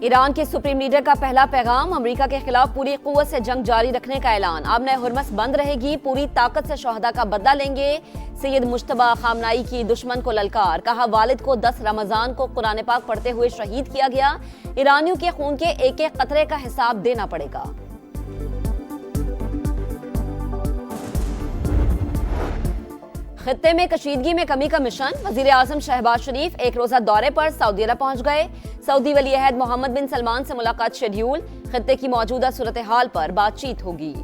Iran के supreme leader का पहला पैगाम, अमेरिका के खिलाफ पूरी कुव्वत से जंग जारी रखने का ऐलान। अब नए हुर्मस बंद रहेगी, पूरी ताकत से शोहदा का बदला लेंगे। सैयद मुश्तबा खामनाई की दुश्मन को ललकार, कहा वालिद को 10 रमजान को कुरान पाक पढ़ते हुए शहीद किया गया। ईरानियों के खून के एक एक कतरे का हिसाब देना पड़ेगा। खित्ते में कशीदगी में कमी का मिशन, वजीर आजम शहबाज शरीफ एक रोजा दौरे पर सऊदी अरब पहुंच गए। सऊदी वली अहद मोहम्मद बिन सलमान से मुलाकात शेड्यूल, खित्ते की मौजूदा सूरत हाल पर बातचीत होगी।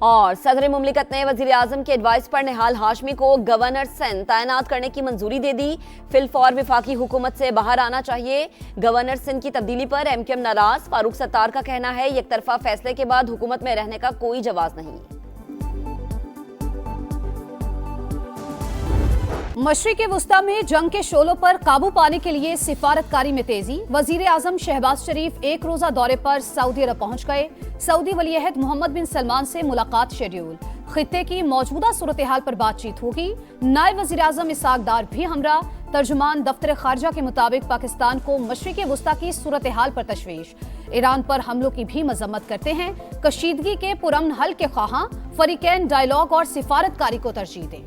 और सदर मुमलिकत ने वजीर आजम के एडवाइस पर निहाल हाशमी को गवर्नर सिंध तैनात करने की मंजूरी दे दी। फिलफौर विफाकी हुकूमत से बाहर आना चाहिए। गवर्नर सिंध की तब्दीली पर एमक्यूएम नाराज, फारूक सत्तार का कहना है एक तरफा फैसले के बाद हुकूमत में रहने का कोई जवाब नहीं। मशरिक़ वुस्ता में जंग के शोलों पर काबू पाने के लिए सिफारतकारी में तेजी, वजीर आजम शहबाज शरीफ एक रोजा दौरे पर सऊदी अरब पहुंच गए। सऊदी वली अहद मोहम्मद बिन सलमान से मुलाकात शेड्यूल, खित्ते की मौजूदा सूरत हाल पर बातचीत होगी। नायब वजीर आजम इसाक डार भी हमरा। तर्जुमान दफ्तर खारजा के मुताबिक पाकिस्तान को मशरिक़ वुस्ता की सूरत हाल पर तशवीश, ईरान पर हमलों की भी मजम्मत करते हैं। कशीदगी के पुरअमन हल के ख्वाहां, फरीकैन डायलॉग और सिफारतकारी को तरजीह दें।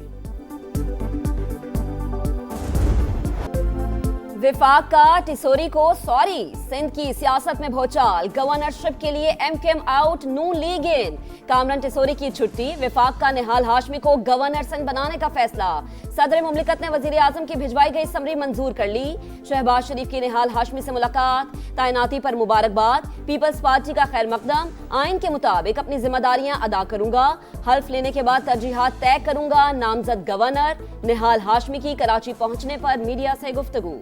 विफाक का टिसोरी को सॉरी, सिंध की सियासत में भौचाल, गवर्नरशिप के लिए एमक्यूएम आउट, नून लीग इन। कामरान टिसोरी की छुट्टी, विफाक का निहाल हाशमी को गवर्नर सिंध बनाने का फैसला। सदर मुमलिकत ने वजीर आजम की भिजवाई गई समरी मंजूर कर ली। शहबाज शरीफ की निहाल हाशमी से मुलाकात, तैनाती पर मुबारकबाद। पीपल्स पार्टी का खैर मकदम, आइन के मुताबिक अपनी जिम्मेदारियां अदा करूंगा, हल्फ लेने के बाद तरजीहात तय करूंगा। नामजद गवर्नर निहाल हाशमी की कराची पहुंचने पर मीडिया से गुफ्तगू।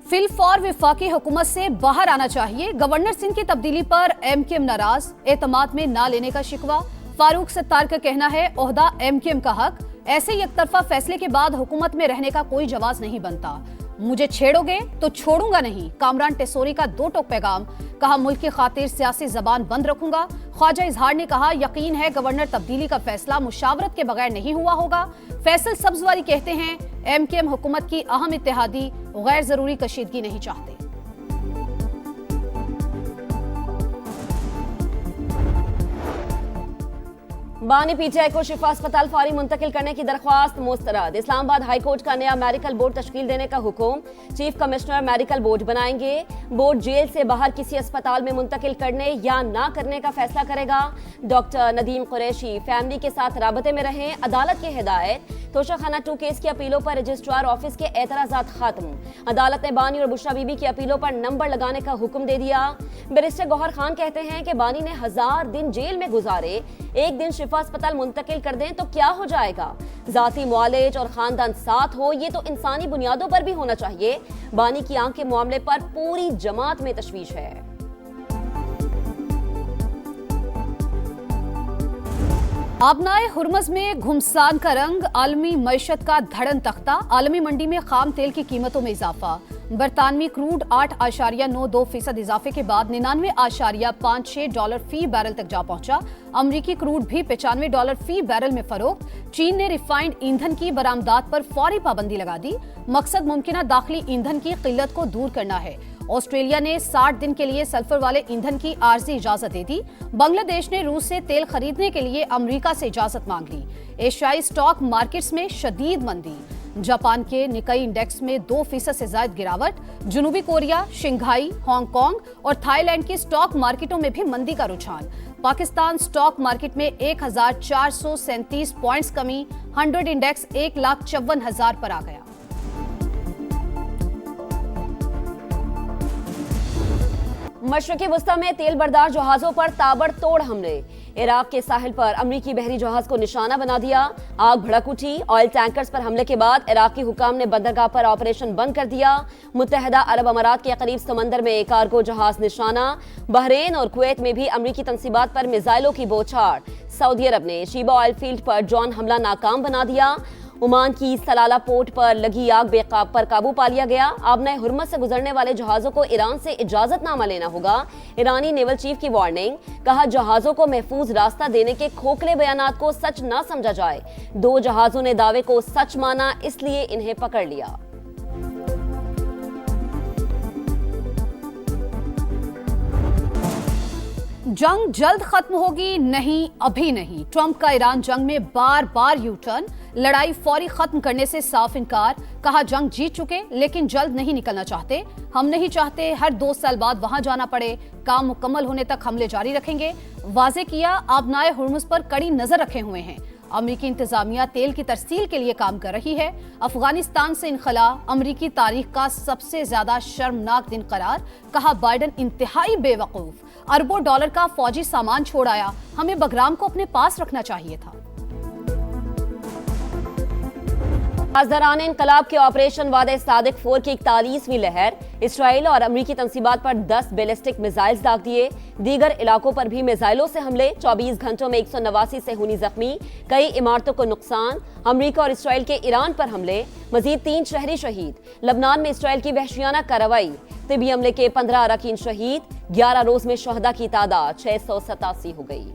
फिलफौर विफाकी हुकूमत से बाहर आना चाहिए, गवर्नर सिंध की तब्दीली पर एमक्यूएम नाराज, एतमाद में ना लेने का शिकवा। फारूक सत्तार का कहना है ओहदा एमक्यूएम का हक, ऐसे एक तरफा फैसले के बाद हुकूमत में रहने का कोई जवाब नहीं बनता। मुझे छेड़ोगे तो छोड़ूंगा नहीं। कामरान टिसोरी का दो टोक पैगाम, कहा मुल्क की खातिर सियासी जबान बंद रखूंगा। ख्वाजा इजहार ने कहा यकीन है गवर्नर तब्दीली का फैसला मुशावरत के बगैर नहीं हुआ होगा। फैसल सब्जवारी कहते हैं एमक्यूएम हुकूमत की अहम इत्तेहादी, गैर जरूरी कशीदगी नहीं चाहते। बानी पीटीआई को शिफा अस्पताल फौरी मुंतकिल करने की दरख्वास्त मुस्तरद। इस्लामाबाद हाई कोर्ट का नया मेडिकल बोर्ड तश्कील देने का हुक्म, चीफ कमिश्नर मेडिकल बोर्ड बनाएंगे। बोर्ड जेल से बाहर किसी अस्पताल में मुंतकिल करने या ना करने का फैसला करेगा। डॉक्टर नदीम कुरैशी फैमिली के साथ राबते में रहें, अदालत की हिदायत। तोशाखाना 2 केस की अपीलों पर रजिस्ट्रार ऑफिस के एतराजात खत्म। अदालत ने बानी और बुशरा बीबी की अपीलों पर नंबर लगाने का हुक्म दे दिया। बैरिस्टर गौहर खान कहते हैं कि बानी ने 1000 दिन जेल में गुजारे, एक दिन शिफा अस्पताल मुंतकिल कर दें तो क्या हो जाएगा। जाती मुआलिज और खानदान साथ हो, ये तो इंसानी बुनियादों पर भी होना चाहिए। बानी की आंख के मामले पर पूरी जमात में तशवीश है। आबनाए हुर्मज में घुमसान का रंग, आलमी मईशत का धड़न तख्ता। आलमी मंडी में खाम तेल की कीमतों में इजाफा। बरतानवी क्रूड 8.92% इजाफे के बाद $99.56 फी बैरल तक जा पहुंचा। अमरीकी क्रूड भी $95 फी बैरल में फरोख्त। चीन ने रिफाइंड ईंधन की बरामदात पर फौरी पाबंदी लगा दी। मकसद मुमकिन दाखिली ईंधन की किल्लत को दूर करना है। ऑस्ट्रेलिया ने 60 दिन के लिए सल्फर वाले ईंधन की आर्जी इजाजत दे दी। बांग्लादेश ने रूस से तेल खरीदने के लिए अमेरिका से इजाजत मांग ली। एशियाई स्टॉक मार्केट्स में शदीद मंदी। जापान के निकाई इंडेक्स में 2% से ज्यादा गिरावट। जनूबी कोरिया, शंघाई, हांगकांग और थाईलैंड की स्टॉक मार्केटों में भी मंदी का रुझान। पाकिस्तान स्टॉक मार्केट में 1437 पॉइंट्स कमी। 100 इंडेक्स 1,54,000 पर आ गया। मशरक़ी वुस्ता में तेल बरदार जहाजों पर ताबड़तोड़ हमले। इराक के साहिल पर अमरीकी बहरी जहाज को निशाना बना दिया। आग भड़क उठी। ऑयल टैंकर्स पर हमले के बाद इराकी हुकाम ने बंदरगाह पर ऑपरेशन बंद कर दिया। मुत्तहिदा अरब अमारात के करीब समंदर में कार्गो जहाज निशाना। बहरीन और कुवैत में भी अमरीकी तंसीबात पर मिसाइलों की बौछार। सऊदी अरब ने शीबा ऑयल फील्ड पर ड्रोन हमला नाकाम बना दिया। ओमान की सलाला पोर्ट पर लगी आग पर काबू पा लिया गया। आबनाए हुर्मस से गुजरने वाले जहाजों को ईरान से इजाजतनामा लेना होगा। ईरानी नेवल चीफ की वार्निंग, कहा जहाजों को महफूज रास्ता देने के खोखले बयानात को सच ना समझा जाए। 2 जहाजों ने दावे को सच माना, इसलिए इन्हें पकड़ लिया। जंग जल्द खत्म होगी, नहीं अभी नहीं। ट्रंप का ईरान जंग में बार बार यू टर्न, लड़ाई फौरी खत्म करने से साफ इनकार। कहा जंग जीत चुके लेकिन जल्द नहीं निकलना चाहते। हम नहीं चाहते हर 2 साल बाद वहां जाना पड़े। काम मुकम्मल होने तक हमले जारी रखेंगे। वाजे किया आबनाए हुर्मुज पर कड़ी नजर रखे हुए हैं। अमेरिकी इंतजामिया तेल की तरसील के लिए काम कर रही है। अफगानिस्तान से इनखला अमेरिकी तारीख का सबसे ज्यादा शर्मनाक दिन करार। कहा बाइडन इंतहाई बेवकूफ, अरबों डॉलर का फौजी सामान छोड़ आया। हमें बगराम को अपने पास रखना चाहिए था। दौरान इनकलाब के ऑपरेशन वादे सादिक 4 की 41वीं लहर। इसराइल और अमरीकी तंसीबात पर 10 बैलिस्टिक मिसाइल्स दाग दिए। दीगर इलाकों पर भी मिसाइलों से हमले। 24 घंटों में 189 से हुनी जख्मी, कई इमारतों को नुकसान। अमरीका और इसराइल के ईरान पर हमले, मजीद 3 शहरी शहीद। लबनान में इसराइल की वहशियाना कार्रवाई, तिबी हमले के 15 अरकान शहीद। 11 रोज में शहदा की तादाद 687 हो गई।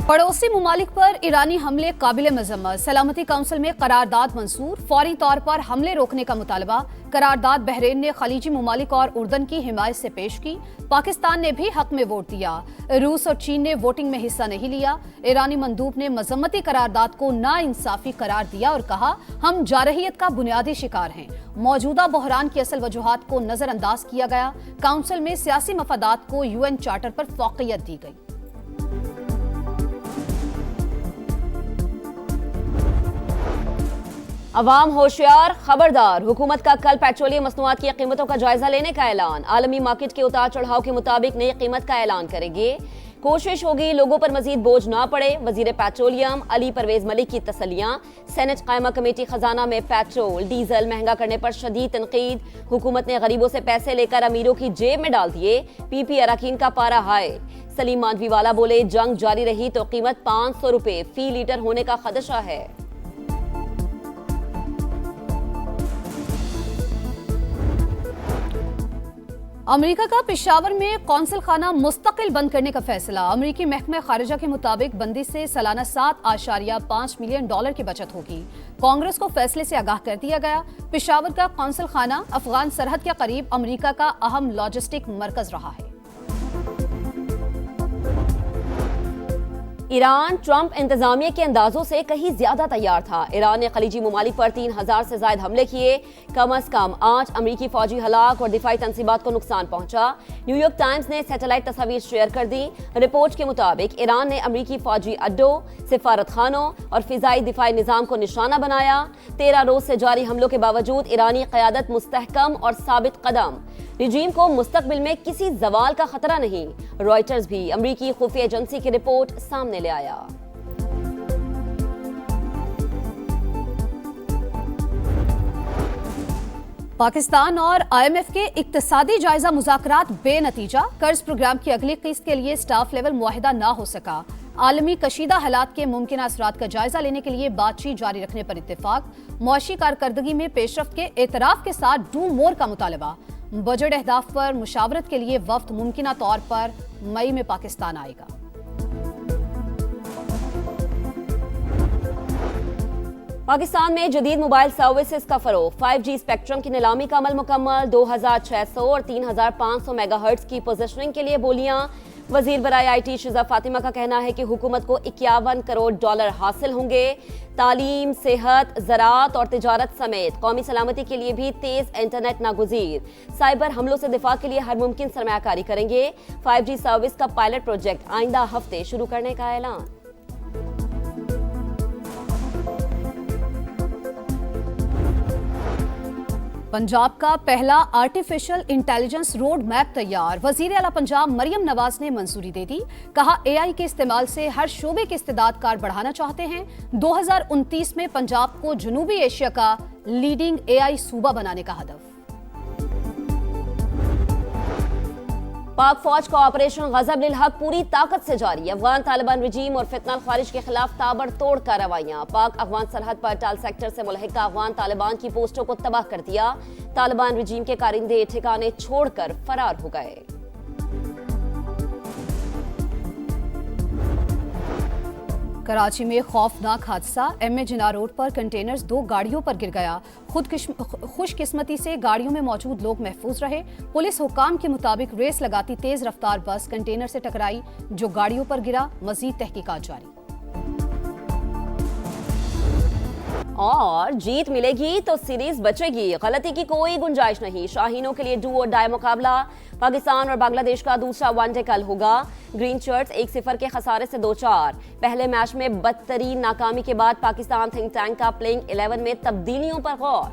पड़ोसी मुमालिक पर ईरानी हमले काबिल मजम्मत। सलामती काउंसिल में करारदाद मंजूर, फौरी तौर पर हमले रोकने का मुतालबा। करारदाद बहरीन ने खलीजी मुमालिक और उर्दन की हिमायत से पेश की। पाकिस्तान ने भी हक में वोट दिया। रूस और चीन ने वोटिंग में हिस्सा नहीं लिया। ईरानी मंदूब ने मजम्मती करारदाद को नाइंसाफी करार दिया और कहा हम जारहियत का बुनियादी शिकार हैं। मौजूदा बहरान की असल वजूहात को नजरअंदाज किया गया। काउंसिल में सियासी मफादात को यूएन चार्टर पर फौकियत दी गई। अवाम होशियार, खबरदार। हुकूमत का कल पेट्रोलियम मसनूआत की कीमतों का जायजा लेने का ऐलान। आलमी मार्केट के उतार चढ़ाव के मुताबिक नई कीमत का ऐलान करेंगे। कोशिश होगी लोगों पर मजीद बोझ ना पड़े। वजीर पेट्रोलियम अली परवेज मलिक की तसलियां। सेनेट कायमा कमेटी खजाना में पेट्रोल डीजल महंगा करने पर शदीद तनकीद। हुकूमत ने गरीबों से पैसे लेकर अमीरों की जेब में डाल दिए। पीपी अरकान का पारा हाय। सलीम मांडवीवाला बोले जंग जारी रही तो कीमत 500 रुपए फी लीटर होने का खदशा है। अमेरिका का पेशावर में कौंसल खाना मुस्तकिल बंद करने का फैसला। अमेरिकी महकमा खारिजा के मुताबिक बंदी से सालाना $7.5 मिलियन की बचत होगी। कांग्रेस को फैसले से आगाह कर दिया गया। पेशावर का कौंसल खाना अफगान सरहद के करीब अमेरिका का अहम लॉजिस्टिक मरकज रहा है। ईरान ट्रंप इंतजामिया के अंदाजों से कहीं ज्यादा तैयार था। ईरान ने खलीजी मुमालिक पर 3000 से ज्यादा हमले किए। कम अज कम 8 अमरीकी फौजी हलाक और दिफाई तंसीबात को नुकसान पहुंचा। न्यूयॉर्क टाइम्स ने सैटेलाइट तस्वीर शेयर कर दी। रिपोर्ट के मुताबिक ईरान ने अमरीकी फौजी अड्डों, सिफारत खानों और फिजाई दिफाई निजाम को निशाना बनाया। 13 रोज से जारी हमलों के बावजूद ईरानी क़यादत मुस्तहकम और साबित कदम। रिजीम को मुस्तकबिल में किसी जवाल का खतरा नहीं। रॉयटर्स भी अमरीकी खुफिया एजेंसी की रिपोर्ट सामने ले आया। पाकिस्तान और IMF के इक्तिसादी जायजा मुज़ाकरात बेनतीजा। कर्ज प्रोग्राम की अगली किस्त के लिए स्टाफ लेवल मुआहिदा ना हो सका। आलमी कशीदा हालात के मुमकिन असरात का जायजा लेने के लिए बातचीत जारी रखने पर इत्तेफाक। मुआशी कारकर्दगी में पेशरफ्त के एतराफ के साथ डू मोर का मुतालबा। बजट अहदाफ पर मुशावरत के लिए वफ्द मुमकिना तौर पर मई में पाकिस्तान आएगा। पाकिस्तान में जदीद मोबाइल सर्विसेज का फरोग। 5G स्पेक्ट्रम की नीलामी का अमल मुकम्मल। 2600 और 3500 मेगाहर्ट्ज की पोजीशनिंग के लिए बोलियां। वजीर बराए IT शिजा फातिमा का कहना है कि हुकूमत को $51 करोड़ हासिल होंगे। तालीम, सेहत, ज़राअत और तिजारत समेत कौमी सलामती के लिए भी तेज इंटरनेट नागुज़ीर। साइबर हमलों से दिफा के लिए हर मुमकिन सरमायाकारी करेंगे। 5G सर्विस का पायलट प्रोजेक्ट आइंदा हफ्ते शुरू करने का ऐलान। पंजाब का पहला आर्टिफिशियल इंटेलिजेंस रोड मैप तैयार। वजीर आला पंजाब मरियम नवाज ने मंजूरी दे दी। कहा AI के इस्तेमाल से हर शोबे के इस्तेदादकार बढ़ाना चाहते हैं। 2029 में पंजाब को जनूबी एशिया का लीडिंग AI सूबा बनाने का हदफ। पाक फौज का ऑपरेशन गजब लिल हक पूरी ताकत से जारी। अफगान तालिबान रजीम और फितना खारिज के खिलाफ ताबड़तोड़ कार्रवाइयां। पाक अफगान सरहद पर टाल सेक्टर से मुलहिका अफगान तालिबान की पोस्टों को तबाह कर दिया। तालिबान रजीम के कारिंदे ठिकाने छोड़कर फरार हो गए। कराची में खौफनाक हादसा। एमए जिन्ना रोड पर कंटेनर्स 2 गाड़ियों पर गिर गया। खुशकिस्मती से गाड़ियों में मौजूद लोग महफूज रहे। पुलिस हुकाम के मुताबिक रेस लगाती तेज रफ्तार बस कंटेनर से टकराई जो गाड़ियों पर गिरा। मजीद तहकीकात जारी। और जीत मिलेगी तो सीरीज बचेगी, गलती की कोई गुंजाइश नहीं। शाहीनों के लिए डू और डाई मुकाबला। पाकिस्तान और बांग्लादेश का दूसरा वनडे कल होगा। ग्रीन शर्ट्स 1-0 के खसारे से 2-4। पहले मैच में बदतरीन नाकामी के बाद पाकिस्तान थिंक टैंक का प्लेइंग 11 में तब्दीलियों पर गौर।